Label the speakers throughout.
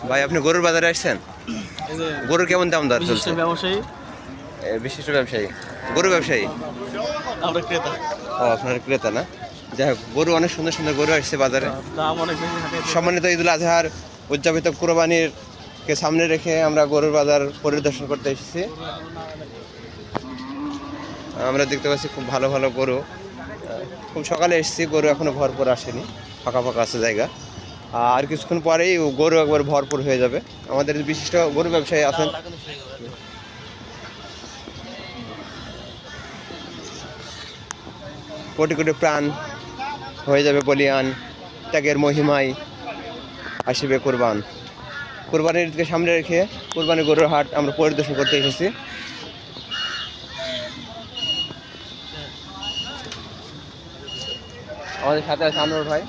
Speaker 1: ভাই আপনি গরুর বাজারে আসছেন? গরুর কেমন দাম দর চলছে?
Speaker 2: ব্যবসায়ী,
Speaker 1: বিশিষ্ট ব্যবসায়ী, গরু ব্যবসায়ী।
Speaker 2: আমরা ক্রেতা।
Speaker 1: ও আপনার ক্রেতা না? যাই হোক, গরু অনেক সুন্দর সুন্দর গরু আসছে বাজারে।
Speaker 2: দাম অনেক বেশি থাকে।
Speaker 1: সম্মানিত ঈদুল আজহার উদযাপিত কুরবানির কে সামনে রেখে আমরা গরুর বাজার পরিদর্শন করতে এসেছি। আমরা দেখতে পাচ্ছি খুব ভালো ভালো গরু। খুব সকালে এসেছি, গরু এখনো ভরপুর আসেনি, ফাঁকা ফাঁকা আছে জায়গা। আর কিছুক্ষণ পরেই গরু একবার ভরপুর হয়ে যাবে। আমাদের বিশিষ্ট গরু ব্যবসায়ী আছেন। কোটি কোটি প্রাণ হয়ে যাবে বলিয়ান, ত্যাগের মহিমায় আসিবে কোরবান। কোরবানির ঈদকে সামনে রেখে কোরবানি গরুর হাট আমরা পরিদর্শন করতে এসেছি। আমাদের সাথে আছে আনোয়ার ভাই।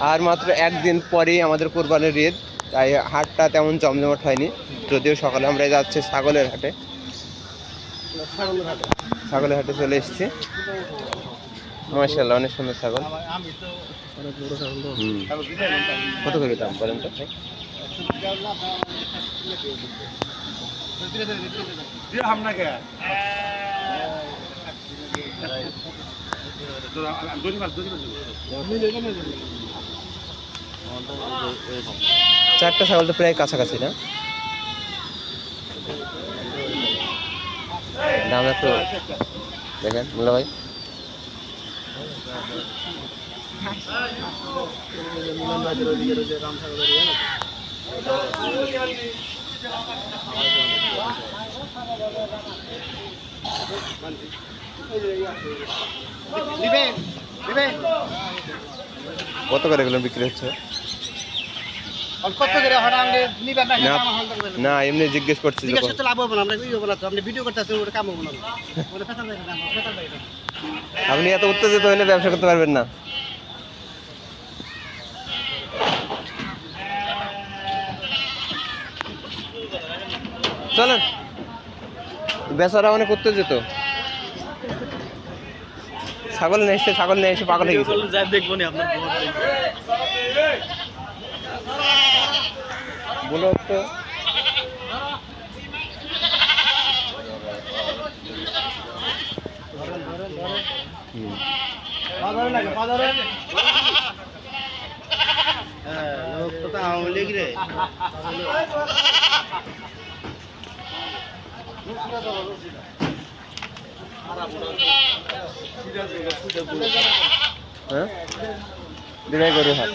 Speaker 1: আর মাত্র একদিন পরেই আমাদের কোরবানির ঈদ, তাই হাটটা তেমন জমজমাট হয়নি, যদিও সকালে আমরা যাচ্ছি ছাগলের হাটে। ছাগলের হাটে চলে এসেছি। মাশাআল্লাহ, অনেক সুন্দর ছাগল। কত করে দাম বলেন তো? চারটা ছাগল তো প্রায় কাছাকাছি না? দাম একটু দেখেন মোল্লা ভাই। কত করে এগুলো বিক্রি হচ্ছে? না এমনি জিজ্ঞেস করছি। আপনি এত উত্তেজিত হলে ব্যবসা করতে পারবেন না। চলেন, বেচারা অনেক উত্তেজিত। ছাগল নিয়ে এসছে, ছাগল নিয়ে এসে পাগল হয়ে গেছে।
Speaker 2: দেখবো না আপনার
Speaker 1: বলো তো। হ্যাঁ, বিদায় গরু হাট।